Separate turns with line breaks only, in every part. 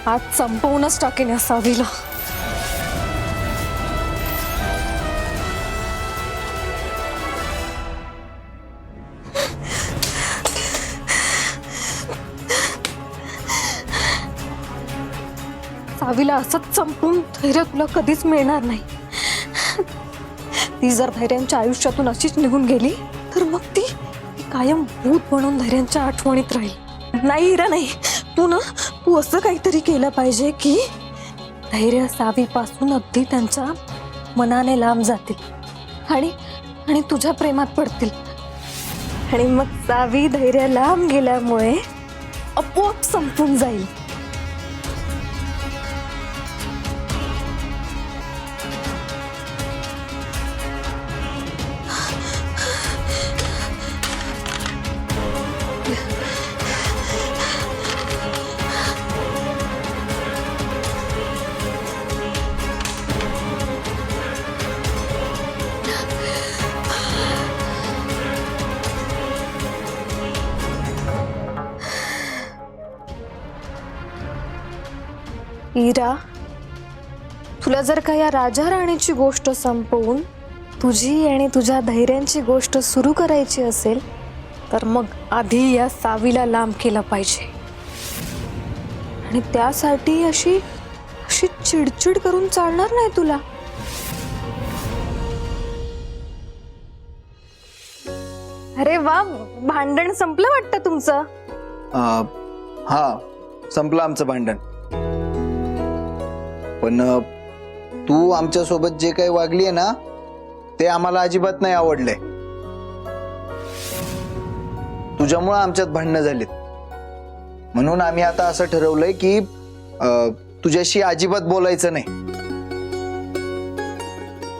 आज संपवूनच टाकेन या सावीला. सावीला असंच संपून धैर्य तुला कधीच मिळणार नाही. ती जर धैर्यांच्या आयुष्यातून अशीच निघून गेली तर मग ती कायम भूत म्हणून धैर्यांच्या आठवणीत राहील. नाही हिरा नाही, तू असं काहीतरी केलं पाहिजे की धैर्य सावीपासून अगदी त्यांच्या मनाने लांब जातील आणि तुझ्या प्रेमात पडतील. आणि मग सावी धैर्य लांब गेल्यामुळे आपोआप संपून जाईल. इरा, तुला जर का या राजा राणीची गोष्ट संपवून तुझी आणि तुझ्या धैर्यांची गोष्ट सुरू करायची असेल तर मग आधी या सावीला लांब केलं पाहिजे. आणि त्यासाठी अशी चिडचिड करून चालणार नाही तुला. अरे वा, भांडण संपलं वाटतं तुमचं.
हा, संपलं आमचं भांडण. पण तू आमच्या सोबत जे काही वागली आहे ना ते आम्हाला अजिबात नाही आवडले. तुझ्यामुळे आमच्यात भांडणं झालीत. म्हणून आम्ही आता असं ठरवलंय की तुझ्याशी अजिबात बोलायचं नाही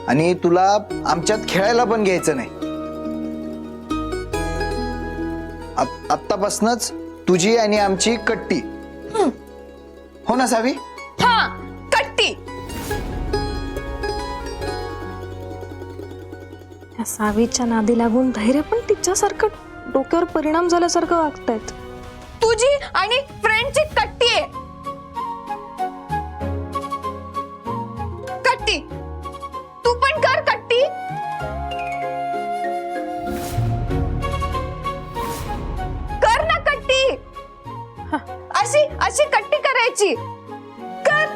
आणि तुला आमच्यात खेळायला पण घ्यायचं नाही. आत्तापासूनच तुझी आणि आमची कट्टी. हो ना सावी?
हा, कट्टी. या सावीच्या नादी लागून धैर्य पण तिच्यासारखं डोक्यावर परिणाम झाल्यासारखं वागतायत. तुझी आणि फ्रेंडची कट्टी आहे. कट्टी तू पण कर कट्टी. कर ना कट्टी. अशी कट्टी करायची. कर.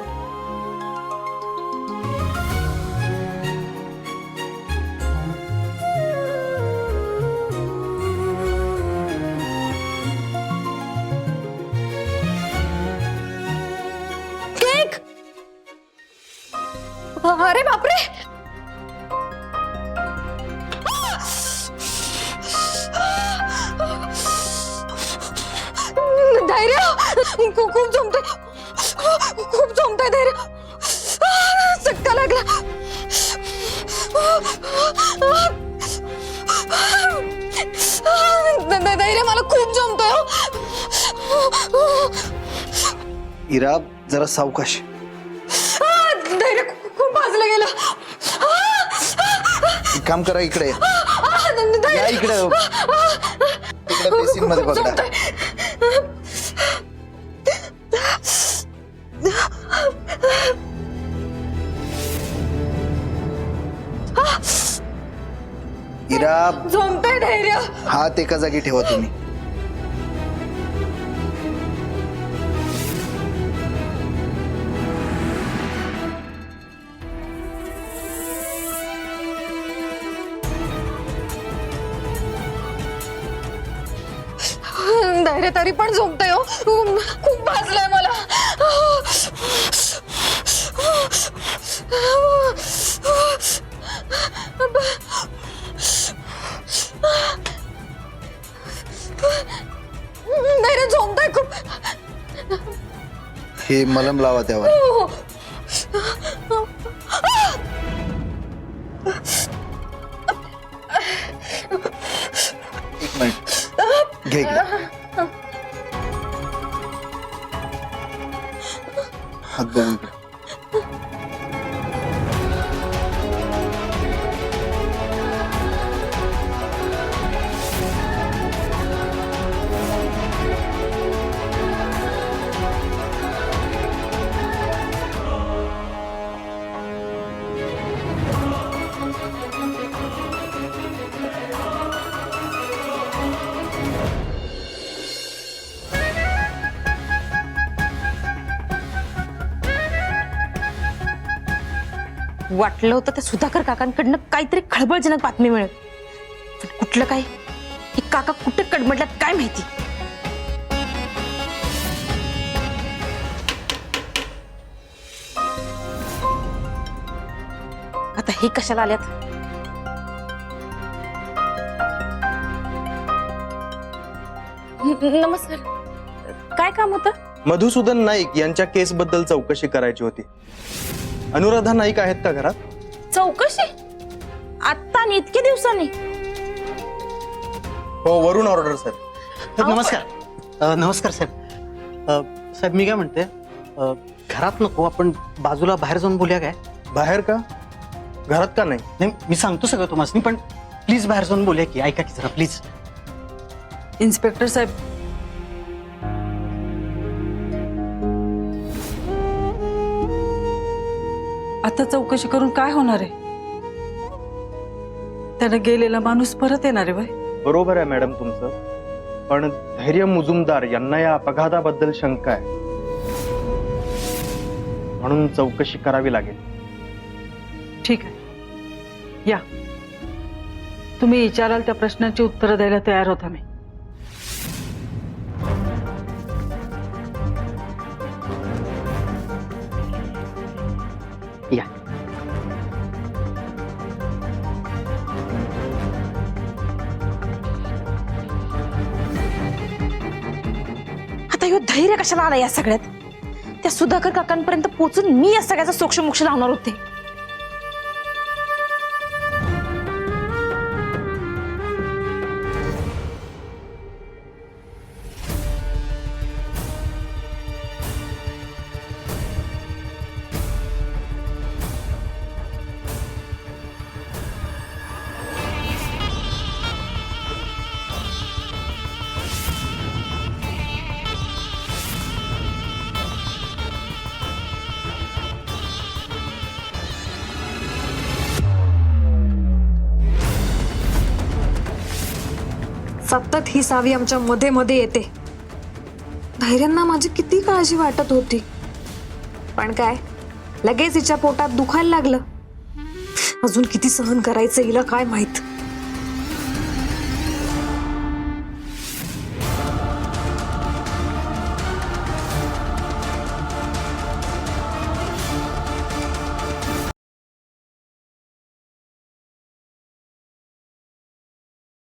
केक. अरे बापरे. धैर्य खूप जमतंय धैर्य. चटका लागला. धैर्य मला खूप जमतंय.
इरा, जरा सावकाश.
धैर्य खूप भाजलं गेलं.
एक काम करा, इकडे या. इकडे बेसिन मध्ये पकडा. इरा,
जमतंय धैर्य.
हात एका जागी ठेवा तुम्ही.
धैर्य तरी पण झोपतंय. हो, खूप भाजलंय मला. धैर्य झोपतंय खूप.
हे मलम लावा त्यावर. एक मिनिट घे इकडे. हात बघू इकडे.
वाटलं होतं त्या सुधाकर काकांकडनं काहीतरी खळबळजनक बातमी मिळेल, पण कुठलं काय, हे काका कुठे कडमडल्यात काय माहिती. आता हे कशाला आल्यात? नमस्कार, काय काम होतं?
मधुसूदन नाईक यांच्या केसबद्दल चौकशी करायची होती. अनुराधा नाईक आहेत का घरात?
चौकशी? आत्ता आणि इतक्या दिवसांनी?
हो, वरून ऑर्डर सर.
नमस्कार. नमस्कार साहेब. साहेब मी काय म्हणते, घरात नको, आपण बाजूला बाहेर जाऊन बोलूया काय?
बाहेर का? घरात का नाही?
नाही, मी सांगतो सगळं तुम्हाला, पण प्लीज बाहेर जाऊन बोलूया की. ऐका की जरा प्लीज.
इन्स्पेक्टर साहेब, आता चौकशी करून काय होणार आहे? त्यानं गेलेला माणूस परत येणार आहे बाई.
बरोबर आहे मॅडम तुमचं, पण धैर्य मुजुमदार यांना या अपघाताबद्दल शंका आहे, म्हणून चौकशी करावी लागेल.
ठीक आहे, या. तुम्ही विचाराल त्या प्रश्नांची उत्तरं द्यायला तयार होता मी.
या.
आता ह्यो धैर्य कशाला आला या सगळ्यात? त्या सुधाकर काकांपर्यंत पोहोचून मी या सगळ्याचा सोक्षमोक्ष लावणार होते.
सतत ही सावी आमच्या मध्ये मध्ये येते. धैर्यांना माझी किती काळजी वाटत होती, पण काय, लगेच हिच्या पोटात दुखायला लागलं. अजून किती सहन करायचं हिला काय माहित.